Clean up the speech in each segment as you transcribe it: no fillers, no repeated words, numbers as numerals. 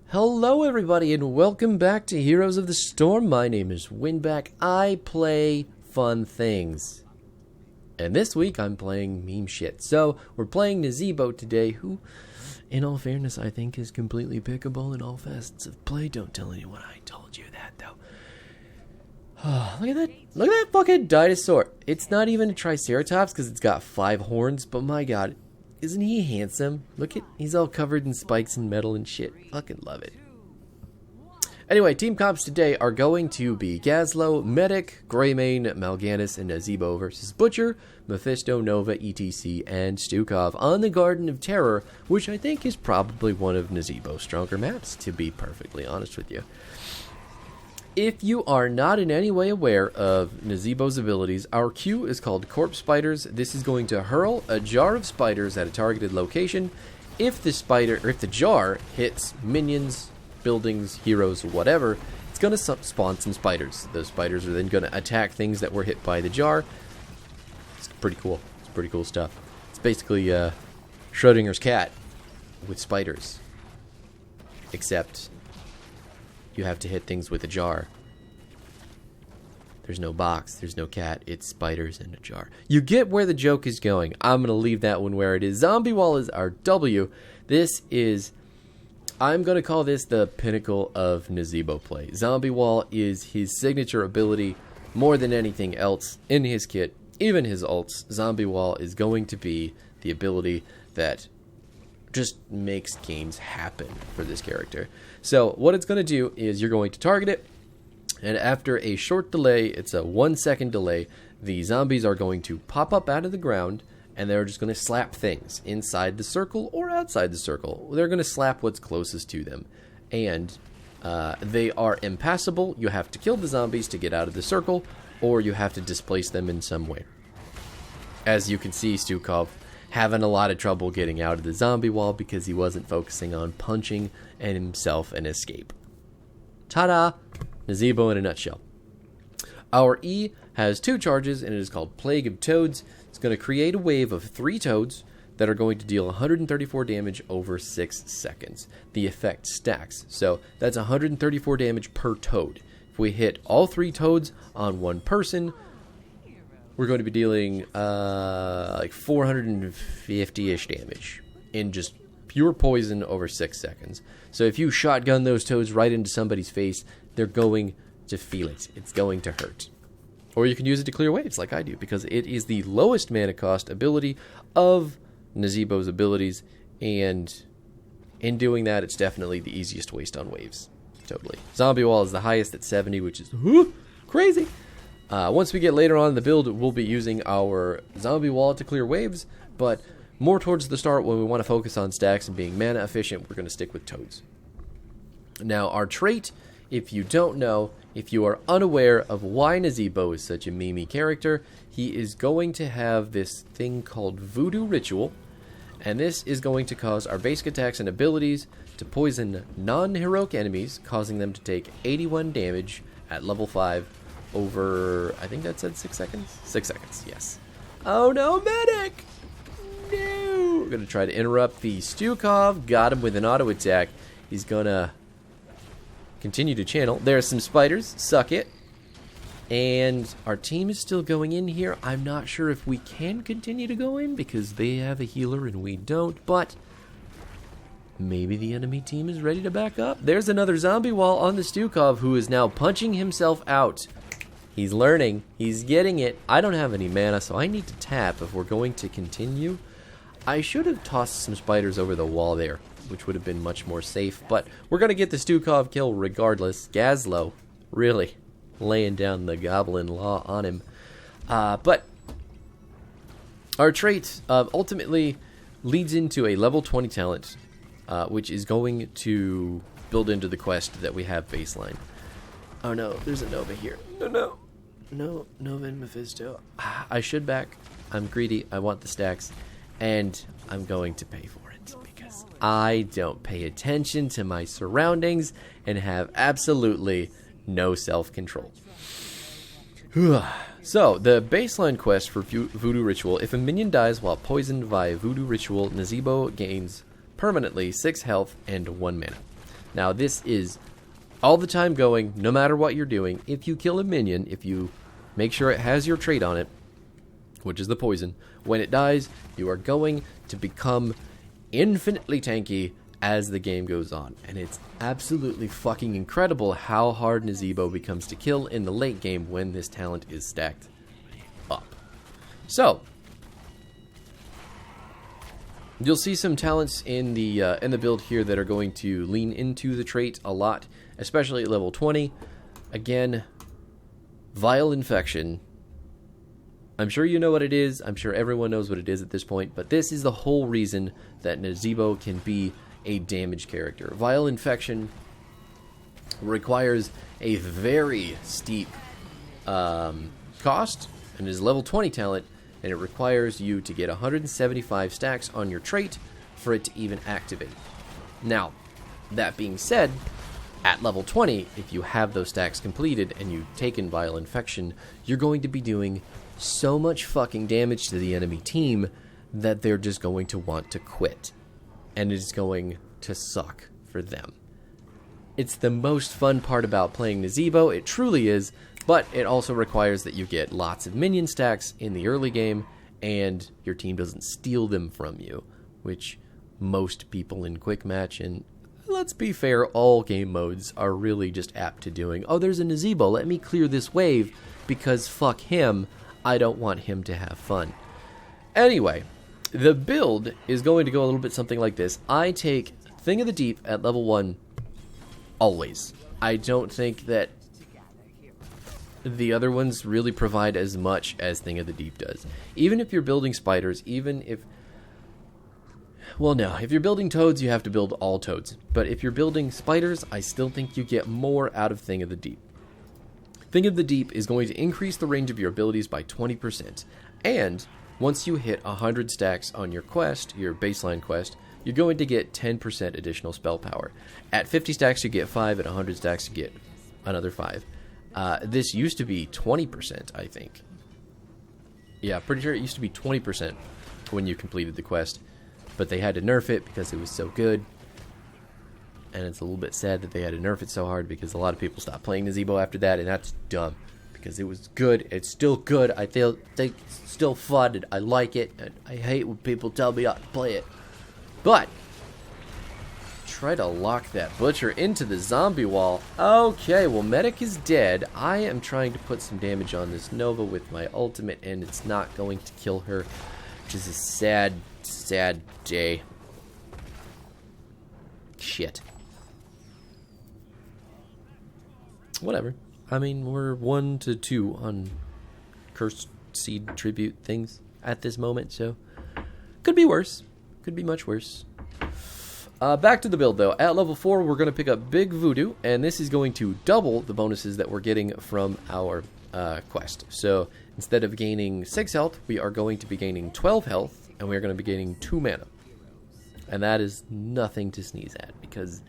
Hello everybody and welcome back to Heroes of the Storm. My name is Winback. I play fun things. And this week I'm playing meme shit. So we're playing Nazeebo today, who, in all fairness, I think is completely pickable in all facets of play. Don't tell anyone I told you that though. Oh, look at that. Look at that fucking dinosaur. It's not even a Triceratops because it's got 5 horns, but my god. Isn't he handsome? Look at, he's all covered in spikes and metal and shit. Fucking love it. Anyway, team comps today are going to be Gazlo, Medic, Greymane, Mal'Ganis, and Nazeebo versus Butcher, Mephisto, Nova, ETC, and Stukov on the Garden of Terror, which I think is probably one of Nazeebo's stronger maps, to be perfectly honest with you. If you are not in any way aware of Nazeebo's abilities, our Q is called Corpse Spiders. This is going to hurl a jar of spiders at a targeted location. If the jar hits minions, buildings, heroes, whatever, it's going to spawn some spiders. Those spiders are then going to attack things that were hit by the jar. It's pretty cool. It's pretty cool stuff. It's basically Schrodinger's cat with spiders, except you have to hit things with a jar. There's no box, there's no cat, it's spiders in a jar. You get where the joke is going. I'm going to leave that one where it is. Zombie Wall is our W. This is, I'm going to call this the pinnacle of Nazeebo play. Zombie Wall is his signature ability more than anything else in his kit, even his ults. Zombie Wall is going to be the ability that just makes games happen for this character. So what it's going to do is you're going to target it, and after a short delay, it's a 1-second delay, the zombies are going to pop up out of the ground, and they're just going to slap things inside the circle or outside the circle. They're going to slap what's closest to them, and they are impassable. You have to kill the zombies to get out of the circle, or you have to displace them in some way. As you can see, Stukov having a lot of trouble getting out of the zombie wall because he wasn't focusing on punching and himself and escape. Ta-da! Nazeebo in a nutshell. Our E has 2 charges, and it is called Plague of Toads. It's going to create a wave of 3 toads that are going to deal 134 damage over 6 seconds. The effect stacks, so that's 134 damage per toad. If we hit all 3 toads on one person, we're going to be dealing like 450-ish damage in just pure poison over 6 seconds. So if you shotgun those toads right into somebody's face, they're going to feel it. It's going to hurt. Or you can use it to clear waves like I do, because it is the lowest mana cost ability of Nazeebo's abilities, and in doing that, it's definitely the easiest waste on waves. Totally. Zombie Wall is the highest at 70, which is crazy. Once we get later on in the build, we'll be using our Zombie Wall to clear waves, but more towards the start when we want to focus on stacks and being mana efficient, we're going to stick with toads. Now, our trait, if you don't know, if you are unaware of why Nazeebo is such a memey character, he is going to have this thing called Voodoo Ritual, and this is going to cause our basic attacks and abilities to poison non-heroic enemies, causing them to take 81 damage at level 5 over, I think that said 6 seconds? 6 seconds, yes. Oh no, Medic! No! We're going to try to interrupt the Stukov. Got him with an auto attack. He's going to continue to channel. There are some spiders. Suck it. And our team is still going in here. I'm not sure if we can continue to go in because they have a healer and we don't, but maybe the enemy team is ready to back up. There's another zombie wall on the Stukov, who is now punching himself out. He's learning. He's getting it. I don't have any mana, so I need to tap if we're going to continue. I should have tossed some spiders over the wall there, which would have been much more safe, but we're going to get the Stukov kill regardless. Gazlo, really laying down the goblin law on him. But our trait ultimately leads into a level 20 talent, which is going to build into the quest that we have baseline. Oh no, there's a Nova here. No, Nova and Mephisto. I should back. I'm greedy. I want the stacks. And I'm going to pay for it because I don't pay attention to my surroundings and have absolutely no self-control. So, the baseline quest for Voodoo Ritual. If a minion dies while poisoned by Voodoo Ritual, Nazeebo gains permanently 6 health and 1 mana. Now, this is all the time going, no matter what you're doing. If you kill a minion, if you make sure it has your trait on it, which is the poison, when it dies, you are going to become infinitely tanky as the game goes on. And it's absolutely fucking incredible how hard Nazeebo becomes to kill in the late game when this talent is stacked up. So, you'll see some talents in the build here that are going to lean into the trait a lot, especially at level 20. Again, Vile Infection. I'm sure you know what it is. I'm sure everyone knows what it is at this point, but this is the whole reason that Nazeebo can be a damage character. Vile Infection requires a very steep cost and is level 20 talent, and it requires you to get 175 stacks on your trait for it to even activate. Now, that being said, at level 20, if you have those stacks completed and you've taken Vile Infection, you're going to be doing so much fucking damage to the enemy team that they're just going to want to quit. And it's going to suck for them. It's the most fun part about playing Nazeebo, it truly is, but it also requires that you get lots of minion stacks in the early game, and your team doesn't steal them from you, which most people in Quick Match, and let's be fair, all game modes are really just apt to doing, oh, there's a Nazeebo, let me clear this wave, because fuck him, I don't want him to have fun. Anyway, the build is going to go a little bit something like this. I take Thing of the Deep at level 1 always. I don't think that the other ones really provide as much as Thing of the Deep does. Even if you're building spiders, even if... well, no. If you're building toads, you have to build all toads. But if you're building spiders, I still think you get more out of Thing of the Deep. Thing of the Deep is going to increase the range of your abilities by 20%. And once you hit 100 stacks on your quest, your baseline quest, you're going to get 10% additional spell power. At 50 stacks, you get 5. At 100 stacks, you get another 5. This used to be 20%, I think. Yeah, pretty sure it used to be 20% when you completed the quest. But they had to nerf it because it was so good. And it's a little bit sad that they had to nerf it so hard because a lot of people stopped playing Nazeebo after that, and that's dumb. Because it was good. It's still good. I think it's still fun, and I like it. And I hate when people tell me not to play it. But try to lock that butcher into the zombie wall. Okay, well, Medic is dead. I am trying to put some damage on this Nova with my ultimate, and it's not going to kill her, which is a sad, sad day. Shit. Whatever. I mean, we're 1 to 2 on Cursed Seed Tribute things at this moment, so could be worse. Could be much worse. Back to the build, though. At level 4, we're going to pick up Big Voodoo, and this is going to double the bonuses that we're getting from our quest. So instead of gaining 6 health, we are going to be gaining 12 health, and we are going to be gaining 2 mana. And that is nothing to sneeze at, because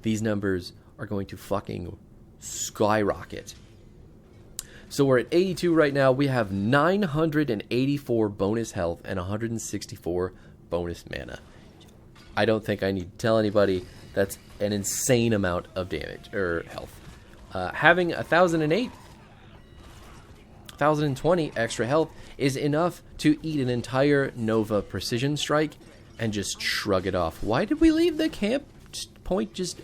these numbers are going to fucking skyrocket. So we're at 82 right now. We have 984 bonus health and 164 bonus mana. I don't think I need to tell anybody that's an insane amount of damage or health. Having 1,008, 1,020 extra health is enough to eat an entire Nova Precision Strike and just shrug it off. Why did we leave the camp point? Just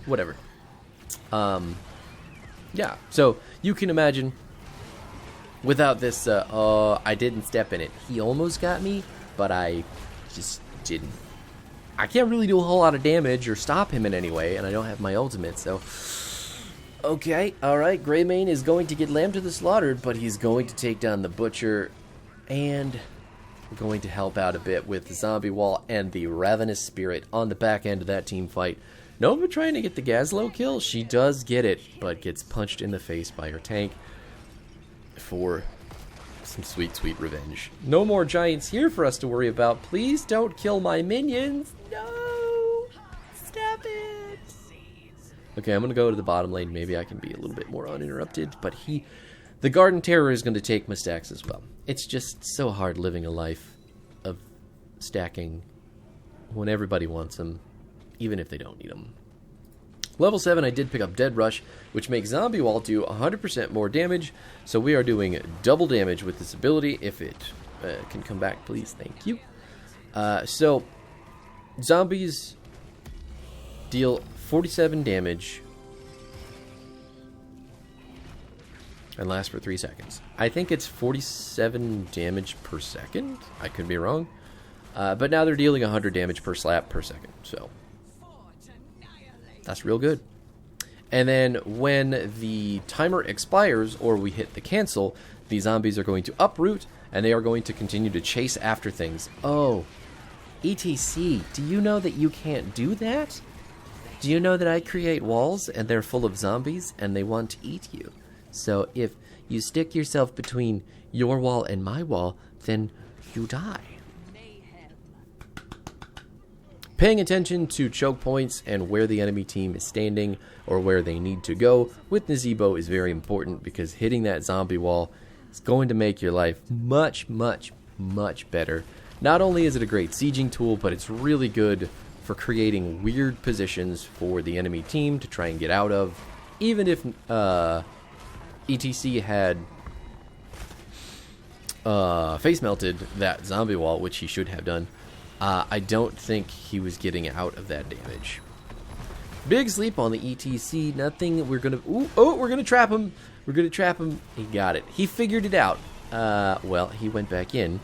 whatever. Yeah, so you can imagine without this, I didn't step in it. He almost got me, but I just didn't. I can't really do a whole lot of damage or stop him in any way, and I don't have my ultimate, so... Okay, alright, Greymane is going to get lamb to the slaughter, but he's going to take down the Butcher, and we're going to help out a bit with the Zombie Wall and the Ravenous Spirit on the back end of that team fight. Nova trying to get the Gazlowe kill. She does get it, but gets punched in the face by her tank for some sweet, sweet revenge. No more giants here for us to worry about. Please don't kill my minions. No! Stop it! Okay, I'm going to go to the bottom lane. Maybe I can be a little bit more uninterrupted, but the Garden Terror is going to take my stacks as well. It's just so hard living a life of stacking when everybody wants them. even if they don't need them. Level 7, I did pick up Dead Rush, which makes Zombie Wall do 100% more damage. So we are doing double damage with this ability. If it can come back, please. Thank you. So, zombies deal 47 damage and last for 3 seconds. I think it's 47 damage per second. I could be wrong. But now they're dealing 100 damage per slap per second. So, that's real good. And then when the timer expires or we hit the cancel, the zombies are going to uproot and they are going to continue to chase after things. Oh, ETC, do you know that you can't do that? Do you know that I create walls and they're full of zombies and they want to eat you? So if you stick yourself between your wall and my wall, then you die. Paying attention to choke points and where the enemy team is standing or where they need to go with Nazeebo is very important because hitting that zombie wall is going to make your life much, much, much better. Not only is it a great sieging tool, but it's really good for creating weird positions for the enemy team to try and get out of. Even if ETC had face melted that zombie wall, which he should have done, I don't think he was getting out of that damage. Big sleep on the ETC. Nothing. We're gonna. We're gonna trap him. We're gonna trap him. He got it. He figured it out. Well, he went back in.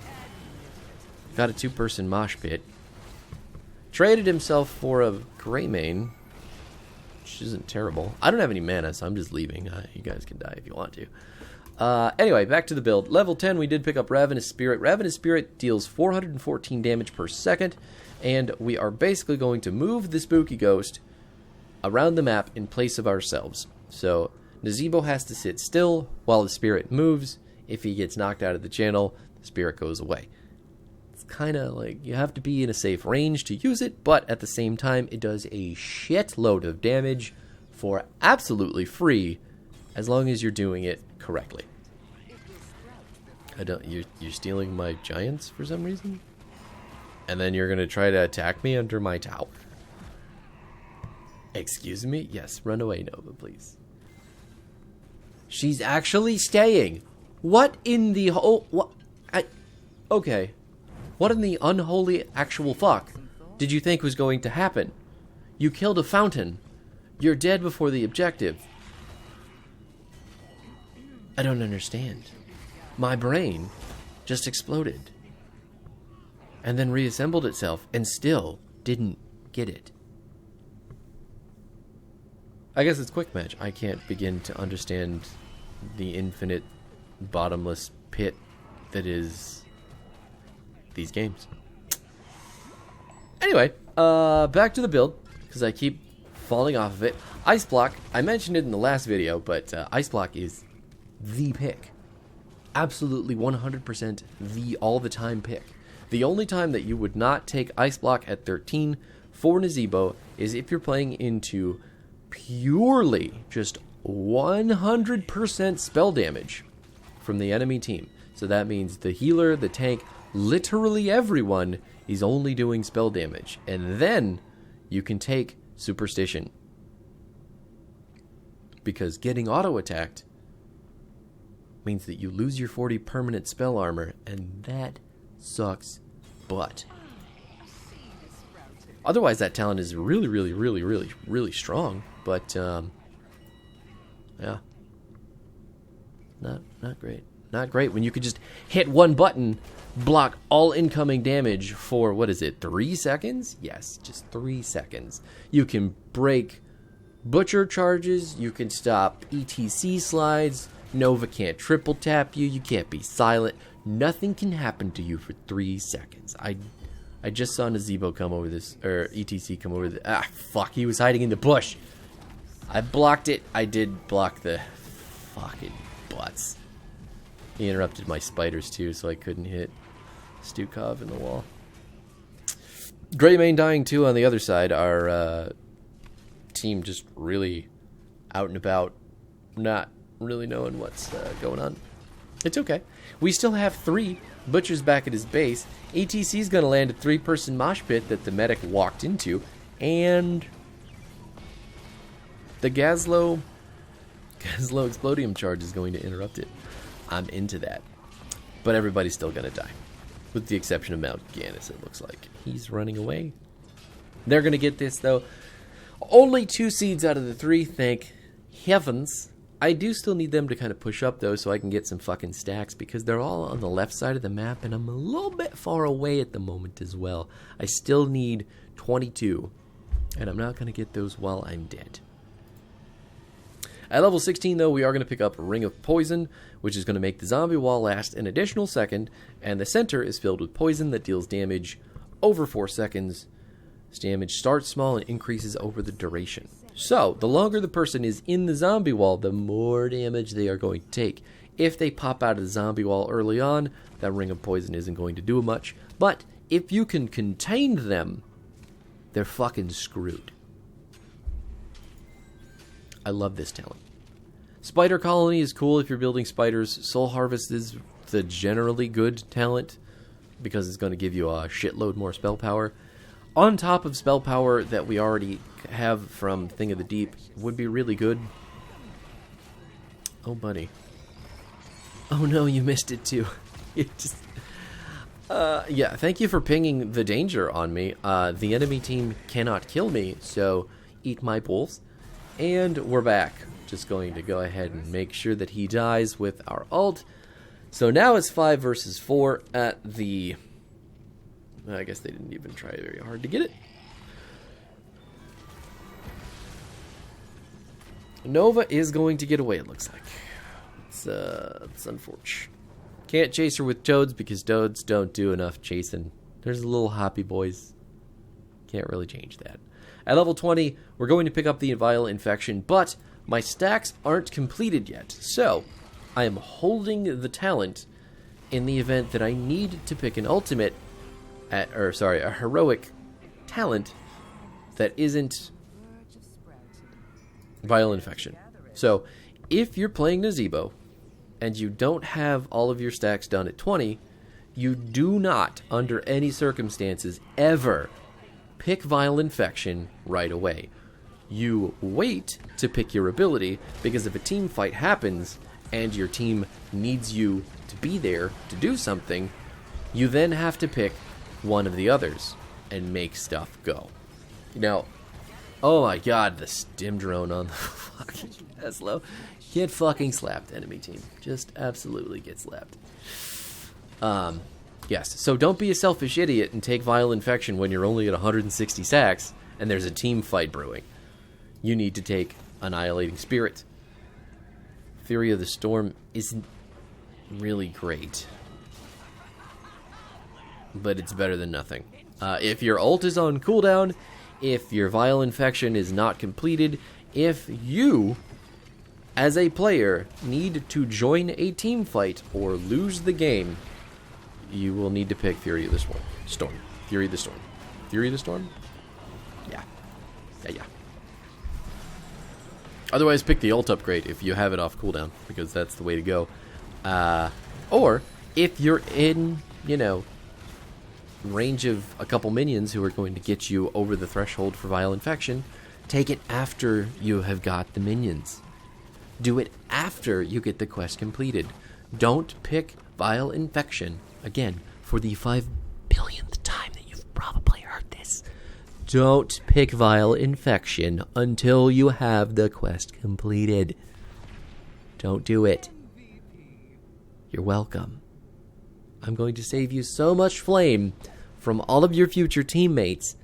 Got a 2-person mosh pit. Traded himself for a rainin, which isn't terrible. I don't have any mana, so I'm just leaving. You guys can die if you want to. Anyway, back to the build. Level 10, we did pick up Ravenous Spirit. Ravenous Spirit deals 414 damage per second, and we are basically going to move the spooky ghost around the map in place of ourselves. So, Nazeebo has to sit still while the spirit moves. If he gets knocked out of the channel, the spirit goes away. It's kind of like you have to be in a safe range to use it, but at the same time, it does a shitload of damage for absolutely free as long as you're doing it correctly. You're stealing my giants for some reason? And then you're gonna try to attack me under my tower. Excuse me? Yes, run away, Nova, please. She's actually staying. What in the whole... Okay. What in the unholy actual fuck did you think was going to happen? You killed a fountain. You're dead before the objective. I don't understand. My brain just exploded. And then reassembled itself and still didn't get it. I guess it's quick match. I can't begin to understand the infinite, bottomless pit that is these games. Anyway, back to the build, because I keep falling off of it. Ice Block, I mentioned it in the last video, but Ice Block is the pick. Absolutely 100% the all-the-time pick. The only time that you would not take Ice Block at 13 for Nazeebo is if you're playing into purely just 100% spell damage from the enemy team. So that means the healer, the tank, literally everyone is only doing spell damage. And then you can take Superstition. Because getting auto-attacked means that you lose your 40 permanent spell armor, and that sucks butt. Otherwise, that talent is really, really, really, really, really strong. But, yeah. Not great. Not great when you could just hit one button, block all incoming damage for, what is it, 3 seconds? Yes, just 3 seconds. You can break Butcher charges, you can stop ETC slides, Nova can't triple tap you, you can't be silent. Nothing can happen to you for 3 seconds. I just saw Nazeebo come over this, or ETC come over the, fuck, he was hiding in the bush. I blocked it. I did block the fucking butts. He interrupted my spiders too, so I couldn't hit Stukov in the wall. Greymane dying too on the other side. Our team just really out and about, not really knowing what's going on. It's okay. We still have 3 Butchers back at his base. ETC's going to land a 3-person mosh pit that the medic walked into. And the Gazlo Explodium charge is going to interrupt it. I'm into that. But everybody's still going to die. With the exception of Mount Gannis, it looks like. He's running away. They're going to get this, though. Only 2 seeds out of the 3, thank heavens. I do still need them to kind of push up, though, so I can get some fucking stacks, because they're all on the left side of the map, and I'm a little bit far away at the moment as well. I still need 22, and I'm not going to get those while I'm dead. At level 16, though, we are going to pick up Ring of Poison, which is going to make the zombie wall last an additional second, and the center is filled with poison that deals damage over 4 seconds. This damage starts small and increases over the duration. So, the longer the person is in the zombie wall, the more damage they are going to take. If they pop out of the zombie wall early on, that Ring of Poison isn't going to do much. But if you can contain them, they're fucking screwed. I love this talent. Spider Colony is cool if you're building spiders. Soul Harvest is the generally good talent because it's going to give you a shitload more spell power. On top of spell power that we already have from Thing of the Deep would be really good. Oh, buddy. Oh no, you missed it too. You just... yeah, thank you for pinging the danger on me. The enemy team cannot kill me, so eat my balls. And we're back. Just going to go ahead and make sure that he dies with our ult. So now it's 5 versus 4 at the... I guess they didn't even try very hard to get it. Nova is going to get away, it looks like. It's unfortunate. Can't chase her with Toads because Toads don't do enough chasing. There's a little hoppy boys. Can't really change that. At level 20, we're going to pick up the Vial Infection, but my stacks aren't completed yet. So, I am holding the talent in the event that I need to pick an ultimate, a heroic talent that isn't Vial Infection. So, if you're playing Nazeebo, and you don't have all of your stacks done at 20, you do not, under any circumstances, ever pick Vial Infection right away. You wait to pick your ability, because if a team fight happens, and your team needs you to be there to do something, you then have to pick one of the others, and make stuff go. Now, oh my god, the stim drone on the fucking Tesla. Get fucking slapped, enemy team. Just absolutely get slapped. Yes, so don't be a selfish idiot and take Vial Infection when you're only at 160 sacks and there's a team fight brewing. You need to take Annihilating Spirit. Fury of the Storm isn't really great, but it's better than nothing. If your ult is on cooldown, if your Vial Infection is not completed, if you, as a player, need to join a team fight or lose the game, you will need to pick Fury of the Storm. Fury of the Storm. Fury of the Storm? Yeah. Yeah. Otherwise, pick the ult upgrade if you have it off cooldown, because that's the way to go. Or, if you're in, range of a couple minions who are going to get you over the threshold for Vial Infection, take it after you have got the minions. Do it after you get the quest completed. Don't pick Vial Infection, again, for the 5 billionth time that you've probably heard this. Don't pick Vial Infection until you have the quest completed. Don't do it. You're welcome. I'm going to save you so much flame from all of your future teammates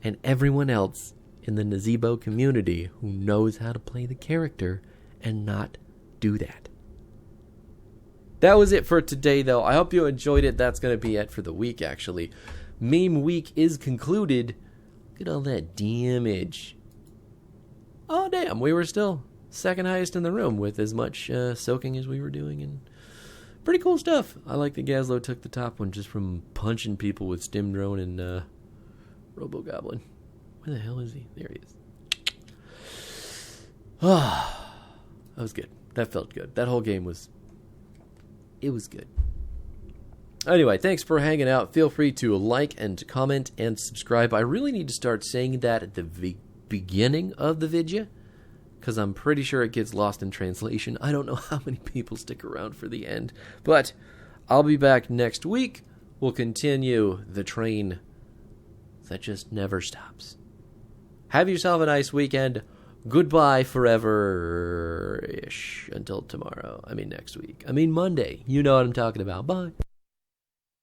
and everyone else in the Nazeebo community who knows how to play the character and not do that. That was it for today, though. I hope you enjoyed it. That's going to be it for the week, actually. Meme week is concluded. Look at all that damage. Oh, damn. We were still second highest in the room with as much soaking as we were doing. And pretty cool stuff. I like that Gazlo took the top one just from punching people with Stim Drone and Robo Goblin. Where the hell is he? There he is. Ah, that was good. That felt good. That whole game was... It was good. Anyway, thanks for hanging out. Feel free to like and comment and subscribe. I really need to start saying that at the beginning of the video, because I'm pretty sure it gets lost in translation. I don't know how many people stick around for the end. But I'll be back next week. We'll continue the train that just never stops. Have yourself a nice weekend. Goodbye forever-ish until tomorrow. I mean next week. I mean Monday. You know what I'm talking about. Bye.